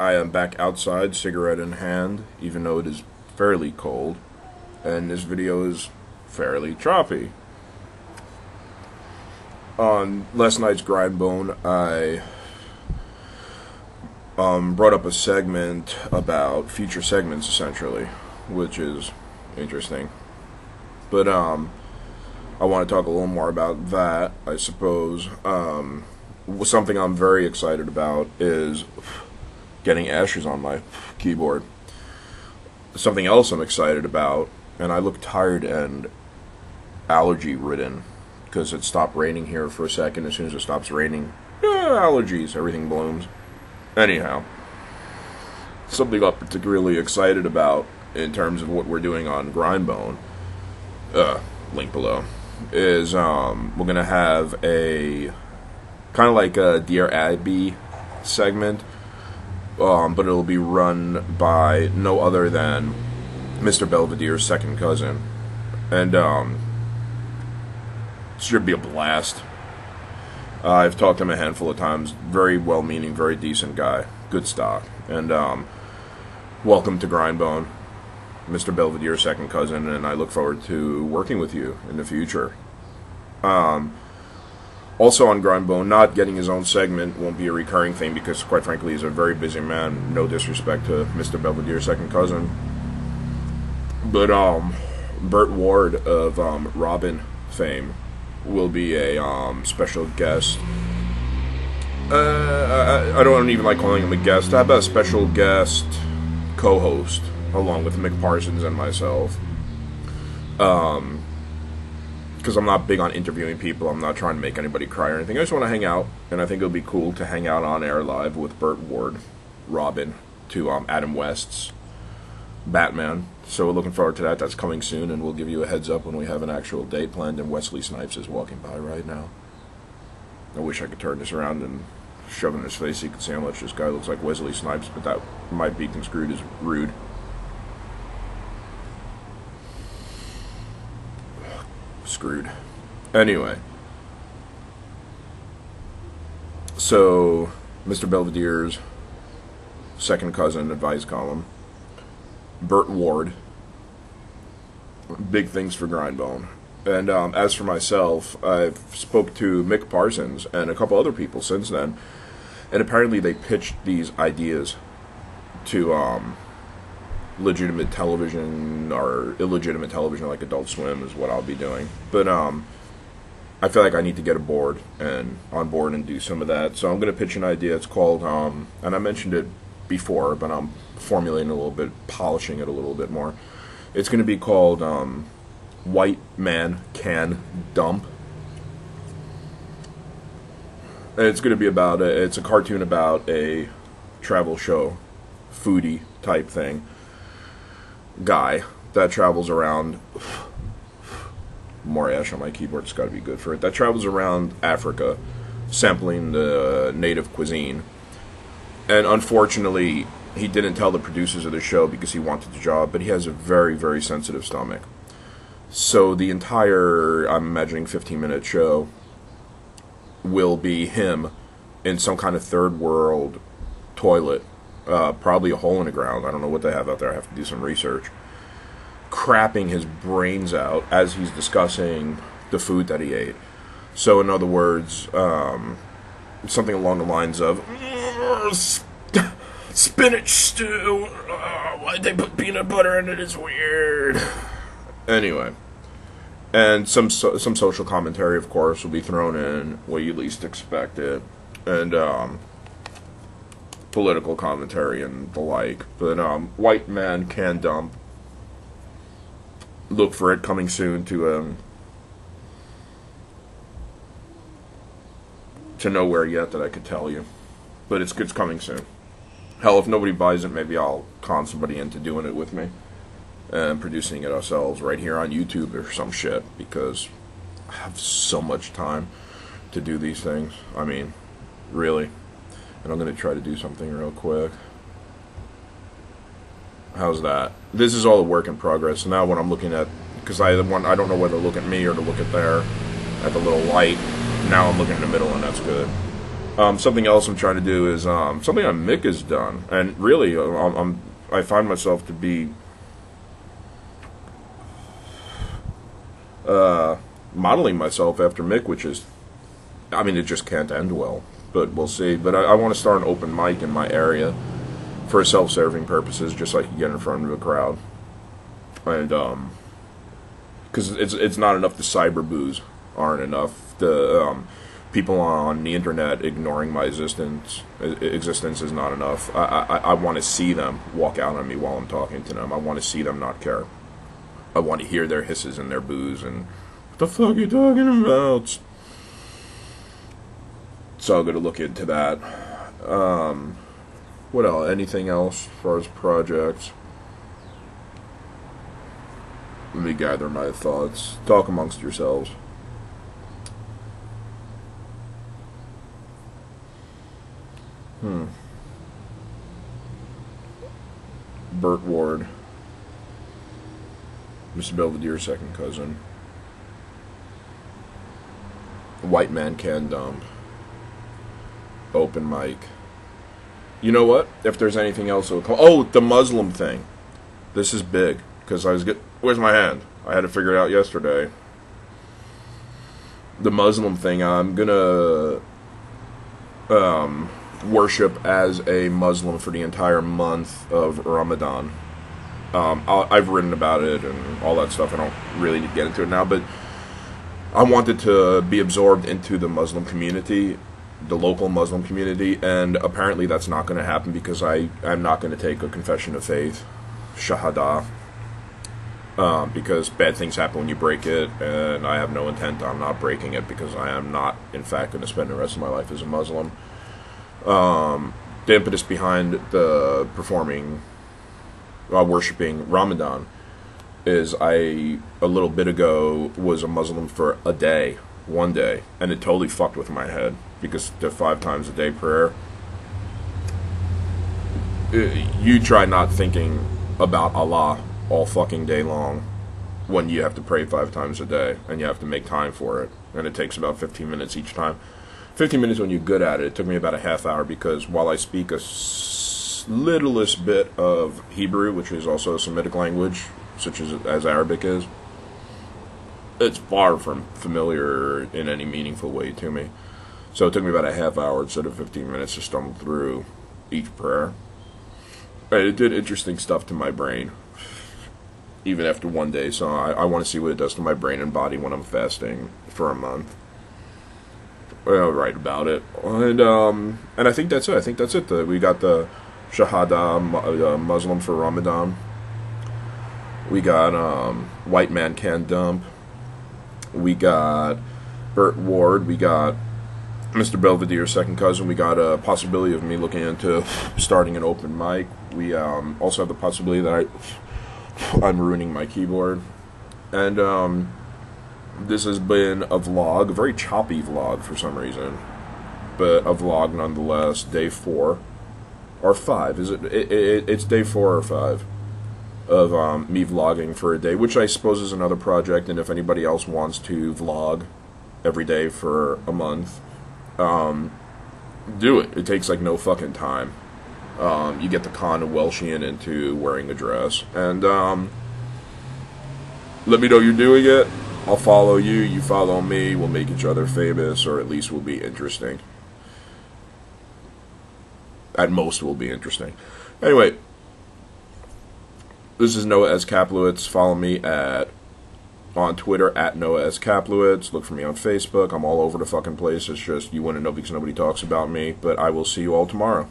I am back outside, cigarette in hand, even though it is fairly cold, and this video is fairly choppy. On last night's Grindbone, I brought up a segment about future segments, essentially, which is interesting. But I want to talk a little more about that, I suppose. Something I'm very excited about is getting ashes on my keyboard. Something else I'm excited about, and I look tired and allergy-ridden, because it stopped raining here for a second. As soon as it stops raining, allergies, everything blooms. Anyhow, something I'm particularly excited about in terms of what we're doing on Grindbone, link below, is we're going to have a kind of like a Dear Abby segment, but it'll be run by no other than Mr. Belvedere's second cousin, and it should be a blast. I've talked to him a handful of times. Very well-meaning, very decent guy, good stock, and welcome to Grindbone, Mr. Belvedere's second cousin, and I look forward to working with you in the future. Also on Grindbone, not getting his own segment won't be a recurring thing because, quite frankly, he's a very busy man. No disrespect to Mr. Belvedere's second cousin. But Burt Ward of Robin fame will be a special guest. I don't even like calling him a guest. How about a special guest co-host along with Mick Parsons and myself? Because I'm not big on interviewing people. I'm not trying to make anybody cry or anything. I just want to hang out, and I think it would be cool to hang out on air live with Burt Ward, Robin, to Adam West's Batman. So we're looking forward to that. That's coming soon, and we'll give you a heads up when we have an actual date planned. And Wesley Snipes is walking by right now. I wish I could turn this around and shove it in his face so you could see how much this guy looks like Wesley Snipes, but that might be construed as rude. Screwed. Anyway, so Mr. Belvedere's second cousin advice column, Burt Ward, big things for Grindbone. And as for myself, I've spoke to Mick Parsons and a couple other people since then, and apparently they pitched these ideas to legitimate television or illegitimate television, like Adult Swim is what I'll be doing. But I feel like I need to get aboard and on board and do some of that. So I'm going to pitch an idea. It's called, and I mentioned it before, but I'm formulating it a little bit, polishing it a little bit more. It's going to be called White Man Can Dump. And it's going to be about it's a cartoon about a travel show, foodie type thing, guy that travels around. More ash on my keyboard, it's got to be good for it. That travels around Africa, sampling the native cuisine. And unfortunately, he didn't tell the producers of the show because he wanted the job, but he has a very, very sensitive stomach. So the entire, I'm imagining, 15-minute show will be him in some kind of third world toilet, probably a hole in the ground. I don't know what they have out there. I have to do some research. Crapping his brains out as he's discussing the food that he ate. So, in other words, something along the lines of spinach stew. Why'd they put peanut butter in it? It's weird. Anyway, and some social commentary, of course, will be thrown in where you least expect it, and political commentary and the like. But White Man Can Dump. Look for it coming soon to nowhere yet that I could tell you, but it's coming soon. Hell, if nobody buys it, maybe I'll con somebody into doing it with me and producing it ourselves right here on YouTube or some shit, because I have so much time to do these things. I mean, really. And I'm going to try to do something real quick. How's that? This is all a work in progress. Now when I'm looking at, because I don't know whether to look at me or to look at there, at the little light. Now I'm looking in the middle, and that's good. Something else I'm trying to do is something that Mick has done, and really, I find myself to be modeling myself after Mick, which is, I mean, it just can't end well, but we'll see. But I want to start an open mic in my area for self-serving purposes, just so I can get in front of a crowd, and because it's not enough the cyber boos aren't enough. The people on the internet ignoring my existence is not enough. I want to see them walk out on me while I'm talking to them. I want to see them not care. I want to hear their hisses and their boos and what the fuck are you talking about? So I'm gonna look into that. What else? Anything else as far as projects? Let me gather my thoughts. Talk amongst yourselves. Burt Ward. Mr. Belvedere's second cousin. White man can dump. Open mic. You know what? If there's anything else, it'll come. Oh, the Muslim thing. This is big because I was where's my hand? I had to figure it out yesterday. The Muslim thing. I'm gonna worship as a Muslim for the entire month of Ramadan. I've written about it and all that stuff. I don't really need to get into it now, but I wanted to be absorbed into the Muslim community, the local Muslim community, and apparently that's not going to happen because I'm not going to take a confession of faith, shahada, because bad things happen when you break it, and I have no intent on not breaking it because I am not, in fact, going to spend the rest of my life as a Muslim. The impetus behind the worshipping Ramadan is a little bit ago was a Muslim for one day, and it totally fucked with my head because the 5 times a day prayer, you try not thinking about Allah all fucking day long when you have to pray 5 times a day and you have to make time for it, and it takes about 15 minutes each time. 15 minutes when you're good at it. It took me about a half hour because while I speak a littlest bit of Hebrew, which is also a Semitic language, such as Arabic is, it's far from familiar in any meaningful way to me. So it took me about a half hour instead of 15 minutes to stumble through each prayer. And it did interesting stuff to my brain, even after one day. So I want to see what it does to my brain and body when I'm fasting for a month. I'll write about it, and I think that's it. I think that's it. We got the Shahada Muslim for Ramadan. We got White Man Can Dump. We got Burt Ward. We got Mr. Belvedere's second cousin. We got a possibility of me looking into starting an open mic. We also have the possibility that I'm ruining my keyboard, and this has been a vlog, a very choppy vlog for some reason, but a vlog nonetheless. Day 4 or 5, is it? It's day 4 or 5 of me vlogging for a day, which I suppose is another project. And if anybody else wants to vlog every day for a month, do it. It takes like no fucking time. You get the con of Welshian into wearing a dress, and let me know you're doing it. I'll follow you, you follow me, we'll make each other famous, or at least we'll be interesting. At most, we'll be interesting. Anyway, this is Noah S. Kaplowitz. Follow me on Twitter at Noah S. Kaplowitz. Look for me on Facebook. I'm all over the fucking place. It's just you wouldn't know because nobody talks about me. But I will see you all tomorrow.